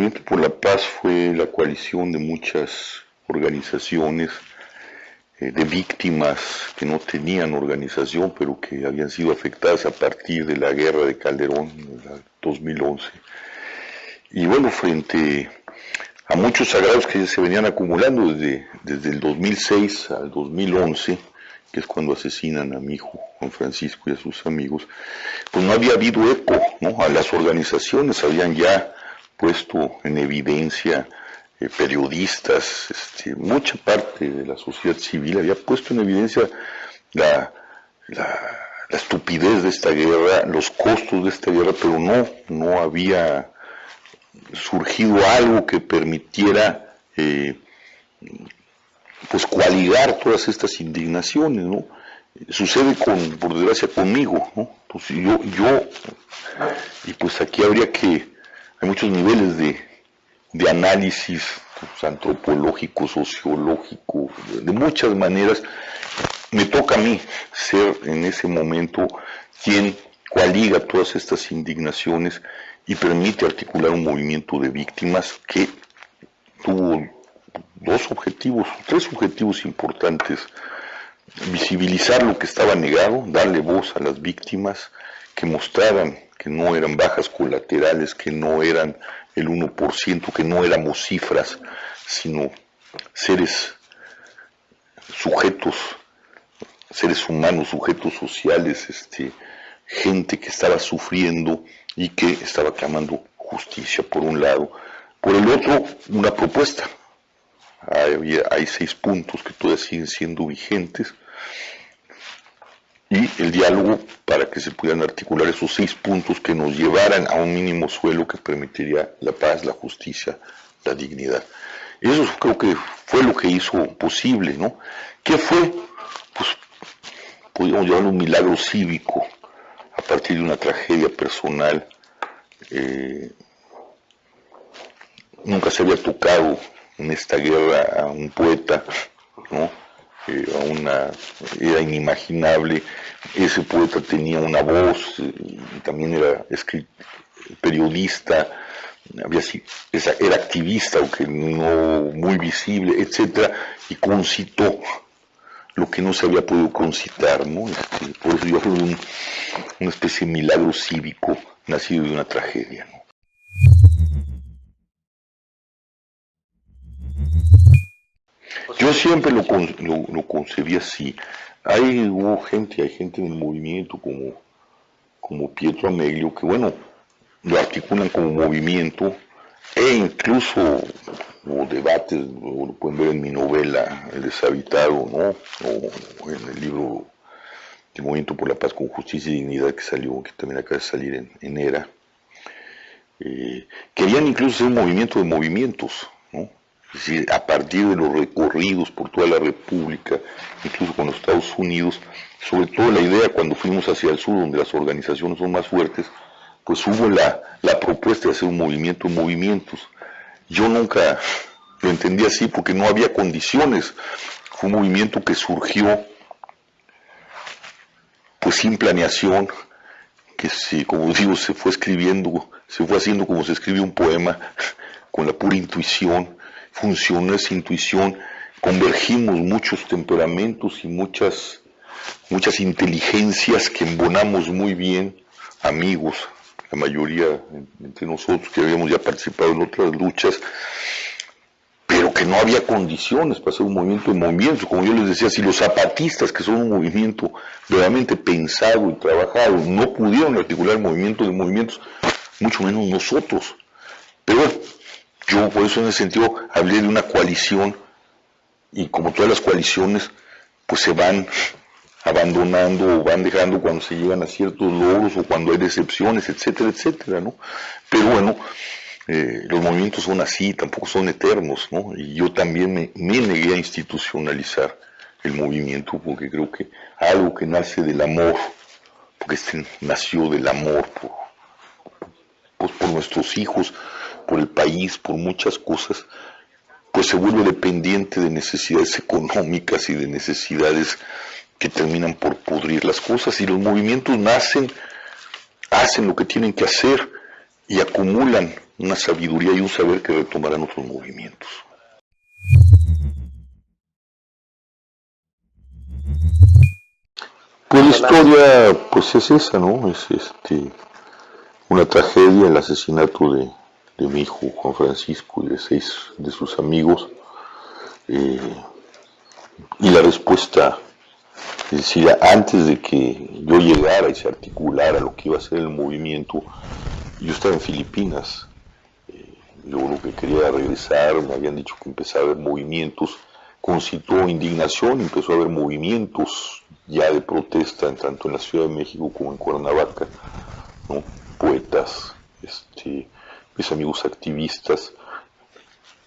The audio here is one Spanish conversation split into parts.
Movimiento por la Paz fue la coalición de muchas organizaciones, de víctimas que no tenían organización, pero que habían sido afectadas a partir de la guerra de Calderón en el 2011. Y bueno, frente a muchos agravios que se venían acumulando desde el 2006 al 2011, que es cuando asesinan a mi hijo Juan Francisco y a sus amigos, pues no había habido eco, ¿no? A las organizaciones habían ya puesto en evidencia, periodistas, mucha parte de la sociedad civil había puesto en evidencia la estupidez de esta guerra, los costos de esta guerra, pero no había surgido algo que permitiera pues coaligar todas estas indignaciones, ¿no? Sucede por desgracia conmigo, ¿no? Pues y pues aquí hay muchos niveles de análisis, pues, antropológico, sociológico, de muchas maneras. Me toca a mí ser en ese momento quien coaliga todas estas indignaciones y permite articular un movimiento de víctimas que tuvo tres objetivos importantes: visibilizar lo que estaba negado, darle voz a las víctimas, que mostraran que no eran bajas colaterales, que no eran el 1%, que no éramos cifras, sino seres humanos, sujetos sociales, gente que estaba sufriendo y que estaba clamando justicia, por un lado. Por el otro, una propuesta. Hay 6 puntos que todavía siguen siendo vigentes, y el diálogo para que se pudieran articular esos 6 puntos que nos llevaran a un mínimo suelo que permitiría la paz, la justicia, la dignidad. Eso creo que fue lo que hizo posible, ¿no? ¿Qué fue? Pues podríamos llamarlo un milagro cívico a partir de una tragedia personal. Nunca se había tocado en esta guerra a un poeta, ¿no? Era inimaginable. Ese poeta tenía una voz, también era periodista, era activista, aunque no muy visible, etcétera, y concitó lo que no se había podido concitar, ¿no? Por eso yo hablo de una especie de milagro cívico nacido de una tragedia, ¿no? Yo siempre lo concebí así. Hay gente en el movimiento como Pietro Amelio, que bueno, lo articulan como movimiento, e incluso hubo debates, lo pueden ver en mi novela El Deshabitado, ¿no? O en el libro El Movimiento por la Paz con Justicia y Dignidad, que también acaba de salir en ERA. Querían incluso ser un movimiento de movimientos, ¿no? Es decir, a partir de los recorridos por toda la República, incluso con los Estados Unidos, sobre todo la idea cuando fuimos hacia el sur, donde las organizaciones son más fuertes, pues hubo la propuesta de hacer un movimiento de movimientos. Yo nunca lo entendí así porque no había condiciones. Fue un movimiento que surgió pues sin planeación, que como digo, se fue haciendo como se escribe un poema, con la pura intuición. Funcionó esa intuición, convergimos muchos temperamentos y muchas inteligencias que embonamos muy bien, amigos, la mayoría entre nosotros que habíamos ya participado en otras luchas, pero que no había condiciones para hacer un movimiento de movimientos. Como yo les decía, si los zapatistas, que son un movimiento realmente pensado y trabajado, no pudieron articular el movimiento de movimientos, mucho menos nosotros. Pero bueno, yo por eso en ese sentido hablé de una coalición, y como todas las coaliciones, pues se van abandonando o van dejando cuando se llegan a ciertos logros o cuando hay decepciones, etcétera, etcétera, ¿no? Pero bueno, los movimientos son así, tampoco son eternos, ¿no? Y yo también me negué a institucionalizar el movimiento, porque creo que algo que nace del amor, porque nació del amor, por nuestros hijos, por el país, por muchas cosas, pues se vuelve dependiente de necesidades económicas y de necesidades que terminan por pudrir las cosas, y los movimientos hacen lo que tienen que hacer y acumulan una sabiduría y un saber que retomarán otros movimientos. Pues la historia pues es esa, ¿no? Es una tragedia, el asesinato de mi hijo Juan Francisco y de 6 de sus amigos, y la respuesta, es decir, antes de que yo llegara y se articulara lo que iba a ser el movimiento, yo estaba en Filipinas, yo lo que quería regresar, me habían dicho que empezaba a haber movimientos, concitó indignación, empezó a haber movimientos ya de protesta, tanto en la Ciudad de México como en Cuernavaca, ¿no? Poetas, mis amigos activistas,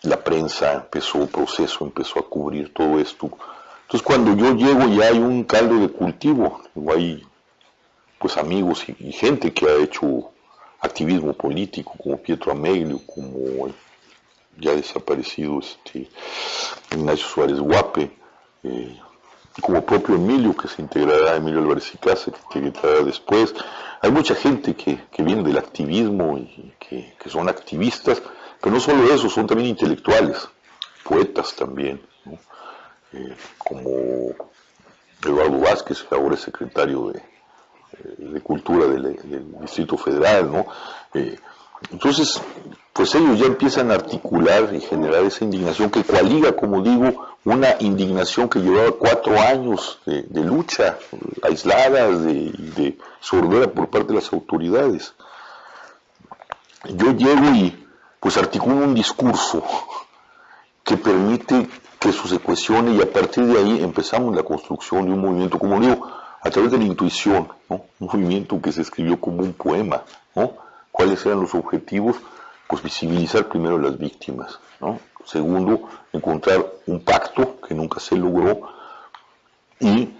la prensa empezó a cubrir todo esto. Entonces cuando yo llego ya hay un caldo de cultivo, hay pues amigos y gente que ha hecho activismo político, como Pietro Ameglio, como ya desaparecido Ignacio Suárez Guape, como propio Emilio, que se integrará, Emilio Álvarez y Casa, que se integrará después. Hay mucha gente que viene del activismo y que son activistas, pero no solo eso, son también intelectuales, poetas también, ¿no? Como Eduardo Vázquez, que ahora es secretario de Cultura del Distrito Federal, ¿no? Entonces, pues ellos ya empiezan a articular y generar esa indignación que coaliga, como digo, una indignación que llevaba 4 años de lucha aislada, de sordera por parte de las autoridades. Yo llego y pues articulo un discurso que permite que eso se cuestione y a partir de ahí empezamos la construcción de un movimiento, como digo, a través de la intuición, ¿no? Un movimiento que se escribió como un poema, ¿no? ¿Cuáles eran los objetivos? Pues visibilizar primero las víctimas, ¿no? Segundo, encontrar un pacto que nunca se logró y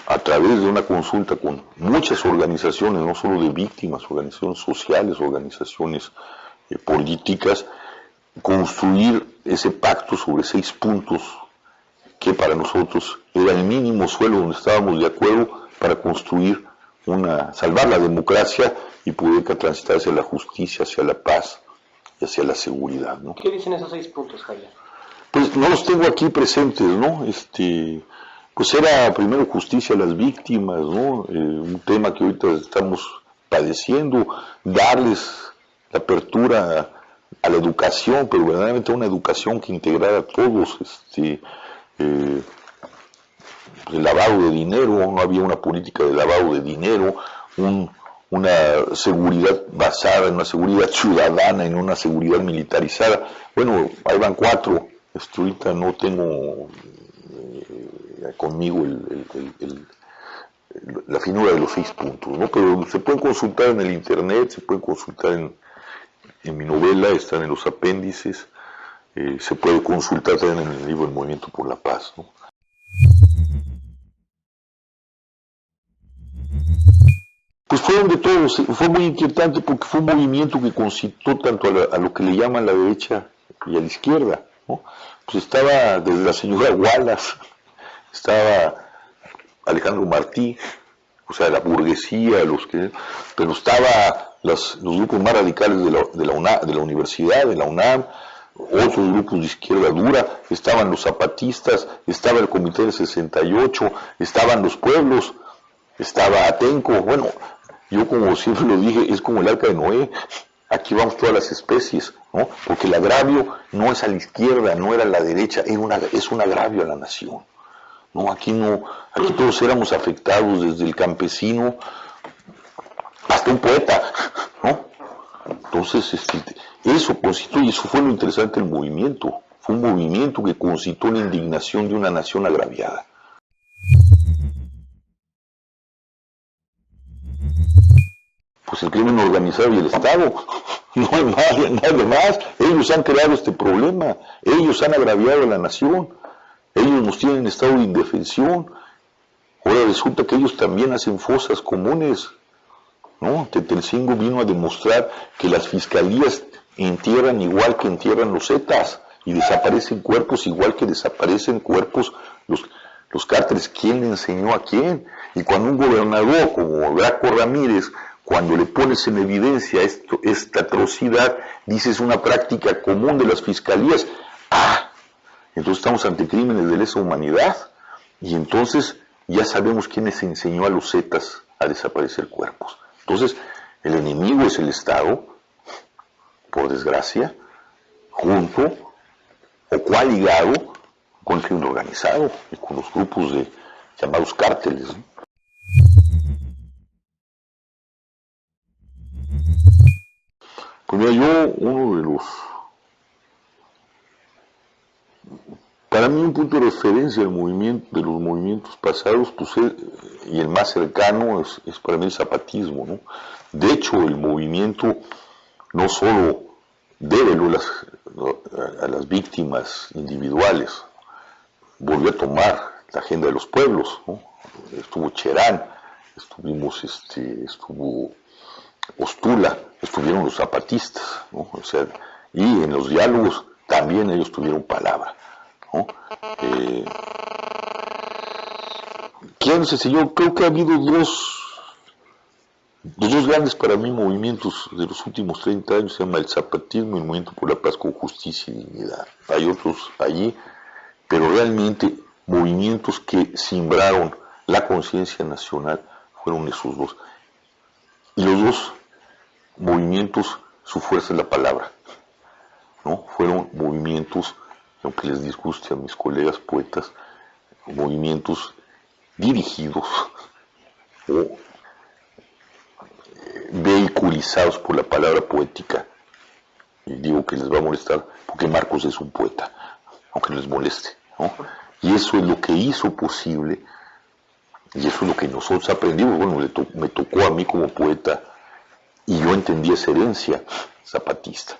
a través de una consulta con muchas organizaciones, no solo de víctimas, organizaciones sociales, organizaciones políticas, construir ese pacto sobre 6 puntos que para nosotros era el mínimo suelo donde estábamos de acuerdo para construir salvar la democracia y poder transitar hacia la justicia, hacia la paz y hacia la seguridad, ¿no? ¿Qué dicen esos 6 puntos, Javier? Pues no los tengo aquí presentes, ¿no? Pues era primero justicia a las víctimas, ¿no? Un tema que ahorita estamos padeciendo, darles la apertura a la educación, pero verdaderamente una educación que integrara a todos, el lavado de dinero, no había una política de lavado de dinero, una seguridad basada en una seguridad ciudadana, en una seguridad militarizada. Bueno, ahí van 4, ahorita no tengo conmigo la finura de los 6 puntos, ¿no? Pero se pueden consultar en el internet, se pueden consultar en mi novela, están en los apéndices, se puede consultar también en el libro El Movimiento por la Paz, ¿no? Pues fueron de todos, fue muy inquietante porque fue un movimiento que concitó tanto a lo que le llaman la derecha y a la izquierda, ¿no? Pues estaba desde la señora Wallace, estaba Alejandro Martí, o sea, la burguesía, pero estaba los grupos más radicales de la universidad, de la UNAM, otros grupos de izquierda dura, estaban los zapatistas, estaba el Comité del 68, estaban los pueblos, estaba Atenco. Bueno, yo como siempre lo dije, es como el arca de Noé, aquí vamos todas las especies, ¿no? Porque el agravio no es a la izquierda, no era a la derecha, es un agravio a la nación. No, aquí todos éramos afectados, desde el campesino hasta un poeta, ¿no? Entonces, eso constituye, eso fue lo interesante del movimiento. Fue un movimiento que concitó la indignación de una nación agraviada. Pues el crimen organizado y el Estado, no hay nada más. Ellos han creado este problema, ellos han agraviado a la nación, ellos nos tienen en estado de indefensión. Ahora resulta que ellos también hacen fosas comunes, ¿no? Tetelcingo vino a demostrar que las fiscalías entierran igual que entierran los Zetas y desaparecen cuerpos igual que desaparecen cuerpos los cárteles. ¿Quién le enseñó a quién? Y cuando un gobernador como Graco Ramírez cuando le pones en evidencia esta atrocidad, dices una práctica común de las fiscalías. Entonces estamos ante crímenes de lesa humanidad, y entonces ya sabemos quién les enseñó a los Zetas a desaparecer cuerpos. Entonces, el enemigo es el Estado, por desgracia, junto o coaligado con el crimen organizado y con los grupos llamados cárteles, ¿no? Pues mira, uno de para mí un punto de referencia de los movimientos pasados, pues y el más cercano es para mí el zapatismo, ¿no? De hecho, el movimiento no solo debe a las víctimas individuales, volvió a tomar la agenda de los pueblos, ¿no? Estuvo Cherán, estuvo Ostula, estuvieron los zapatistas, ¿no? O sea, y en los diálogos también ellos tuvieron palabra, ¿no? ¿Quién se enseñó? Creo que ha habido dos grandes para mí movimientos de los últimos 30 años, se llama el zapatismo y el movimiento por la paz con justicia y dignidad. Hay otros allí, pero realmente movimientos que simbraron la conciencia nacional fueron esos dos. Y los dos movimientos, su fuerza es la palabra, ¿no? Fueron movimientos, aunque les disguste a mis colegas poetas, movimientos dirigidos o vehiculizados por la palabra poética. Y digo que les va a molestar porque Marcos es un poeta, aunque no les moleste, ¿no? Y eso es lo que hizo posible, y eso es lo que nosotros aprendimos. Bueno, me tocó a mí como poeta, y yo entendí esa herencia zapatista.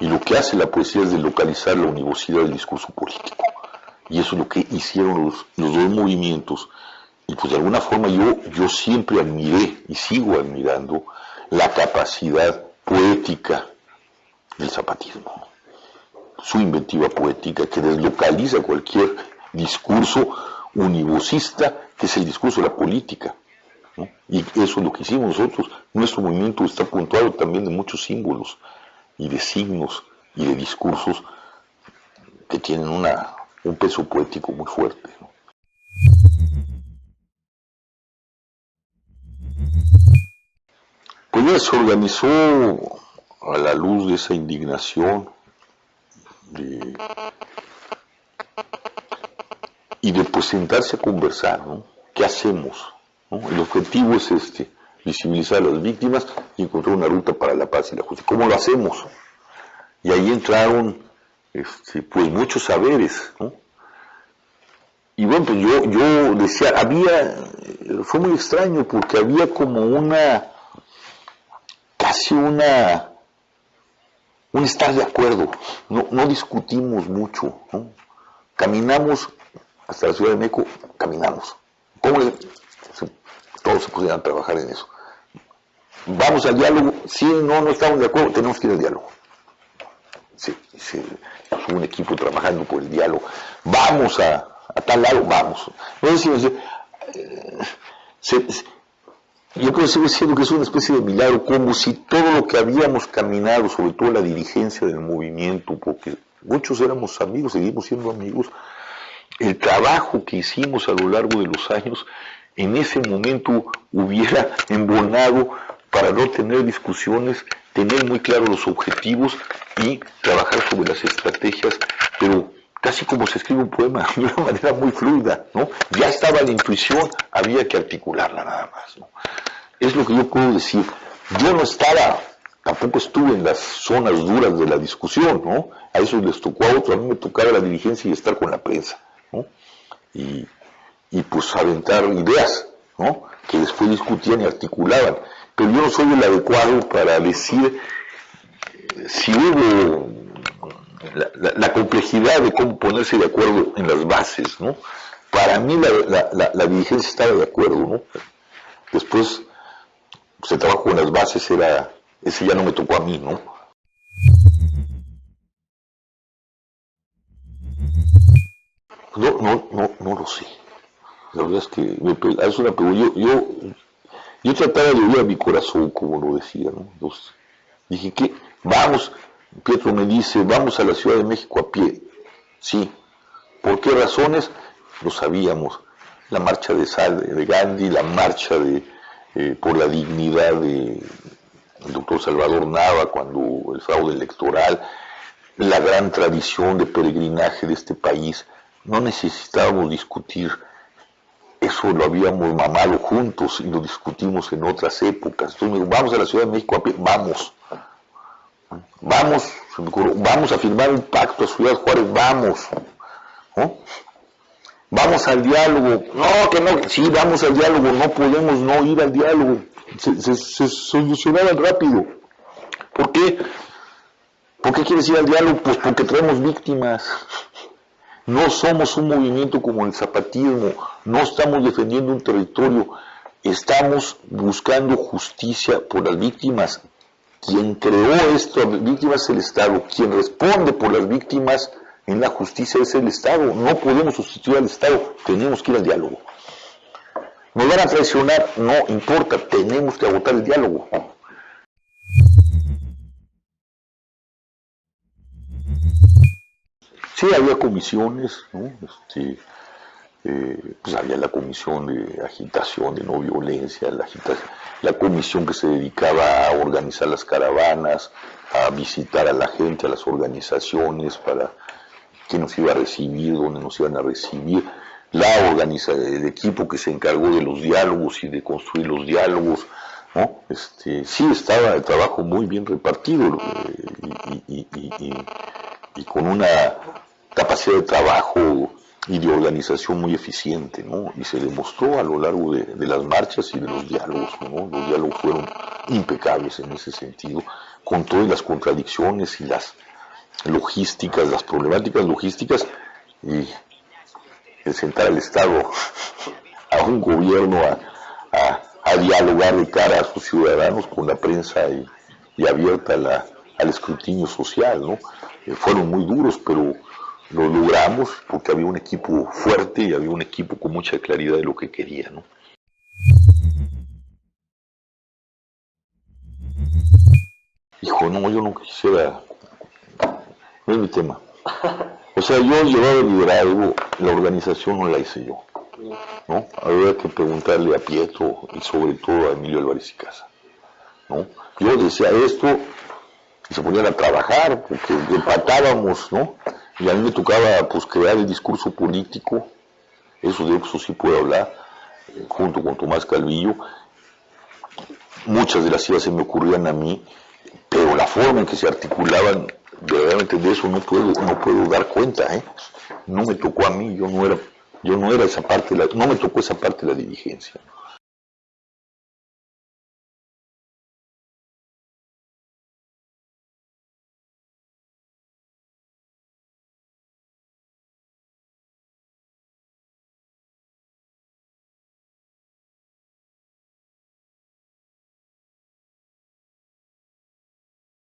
Y lo que hace la poesía es delocalizar la univocidad del discurso político. Y eso es lo que hicieron los dos movimientos. Y pues de alguna forma yo siempre admiré y sigo admirando la capacidad poética del zapatismo, su inventiva poética que deslocaliza cualquier discurso univocista, que es el discurso de la política, ¿no? Y eso es lo que hicimos nosotros. Nuestro movimiento está puntuado también de muchos símbolos y de signos y de discursos que tienen un peso poético muy fuerte, ¿no? Pues ya se organizó a la luz de esa indignación y de pues sentarse a conversar, ¿no? ¿Qué hacemos? ¿No? El objetivo es visibilizar a las víctimas y encontrar una ruta para la paz y la justicia. ¿Cómo lo hacemos? Y ahí entraron pues muchos saberes, ¿no? Y bueno, pues yo decía, fue muy extraño porque había como casi un estar de acuerdo, no discutimos mucho, ¿no? Caminamos hasta la Ciudad de México, caminamos. Todos se pusieron a trabajar en eso. Vamos al diálogo, sí, no estamos de acuerdo, tenemos que ir al diálogo. Sí, un equipo trabajando por el diálogo. Vamos a tal lado, vamos. No sé si yo creo que sigo diciendo que es una especie de milagro, como si todo lo que habíamos caminado, sobre todo la dirigencia del movimiento, porque muchos éramos amigos, seguimos siendo amigos, el trabajo que hicimos a lo largo de los años, en ese momento hubiera embonado para no tener discusiones, tener muy claros los objetivos y trabajar sobre las estrategias, pero casi como se escribe un poema, de una manera muy fluida, ¿no? Ya estaba la intuición, había que articularla nada más, ¿no? Es lo que yo puedo decir. Yo tampoco estuve en las zonas duras de la discusión, ¿no? A eso les tocó a otros, a mí me tocaba la dirigencia y estar con la prensa, ¿no? Y pues aventar ideas, ¿no? Que después discutían y articulaban. Pero yo no soy el adecuado para decir si hubo la complejidad de cómo ponerse de acuerdo en las bases, ¿no? Para mí la dirigencia estaba de acuerdo, ¿no? Después pues, el trabajo con las bases ese ya no me tocó a mí, ¿no? No lo sé. La verdad es que es una pregunta. Yo trataba de oír a mi corazón, como lo decía, ¿no? Entonces, dije, ¿qué? Vamos, Pietro me dice, vamos a la Ciudad de México a pie. Sí. ¿Por qué razones? Lo sabíamos. La marcha de Gandhi, la marcha por la dignidad del doctor Salvador Nava cuando el fraude electoral, la gran tradición de peregrinaje de este país. No necesitábamos discutir, eso lo habíamos mamado juntos y lo discutimos en otras épocas. Entonces me dijo, vamos a la Ciudad de México a pie, vamos, vamos a firmar un pacto a Ciudad Juárez, vamos, ¿no? Vamos al diálogo, no, que no, sí, vamos al diálogo, no podemos no ir al diálogo, se solucionaban rápido. ¿Por qué? ¿Por qué quieres ir al diálogo? Pues porque traemos víctimas. No somos un movimiento como el zapatismo, no estamos defendiendo un territorio, estamos buscando justicia por las víctimas. Quien creó estas víctimas es el Estado, quien responde por las víctimas en la justicia es el Estado. No podemos sustituir al Estado, tenemos que ir al diálogo. Nos van a traicionar, no importa, tenemos que agotar el diálogo. Sí, había comisiones, ¿no? Pues había la comisión de agitación, de no violencia, la comisión que se dedicaba a organizar las caravanas, a visitar a la gente, a las organizaciones, para quién nos iba a recibir, dónde nos iban a recibir, el equipo que se encargó de los diálogos y de construir los diálogos, ¿no? Sí, estaba el trabajo muy bien repartido y con una capacidad de trabajo y de organización muy eficiente, ¿no? Y se demostró a lo largo de las marchas y de los diálogos, ¿no? Los diálogos fueron impecables en ese sentido, con todas las contradicciones y las logísticas, las problemáticas logísticas, y el sentar al Estado, a un gobierno a dialogar de cara a sus ciudadanos con la prensa y abierta al escrutinio social, ¿no? Fueron muy duros, pero lo logramos porque había un equipo fuerte y había un equipo con mucha claridad de lo que quería, ¿no? Hijo, no, yo no quisiera, no es mi tema. O sea, yo llevaba el liderazgo, la organización no la hice yo, ¿no? Habría que preguntarle a Pietro y sobre todo a Emilio Álvarez y Casa, ¿no? Yo decía esto y se ponían a trabajar porque empatábamos, ¿no? Y a mí me tocaba pues crear el discurso político, eso de eso sí puedo hablar, junto con Tomás Calvillo. Muchas de las ideas se me ocurrían a mí, pero la forma en que se articulaban, verdaderamente de eso no puedo dar cuenta, ¿eh? No me tocó a mí, yo no era esa parte, no me tocó esa parte de la dirigencia.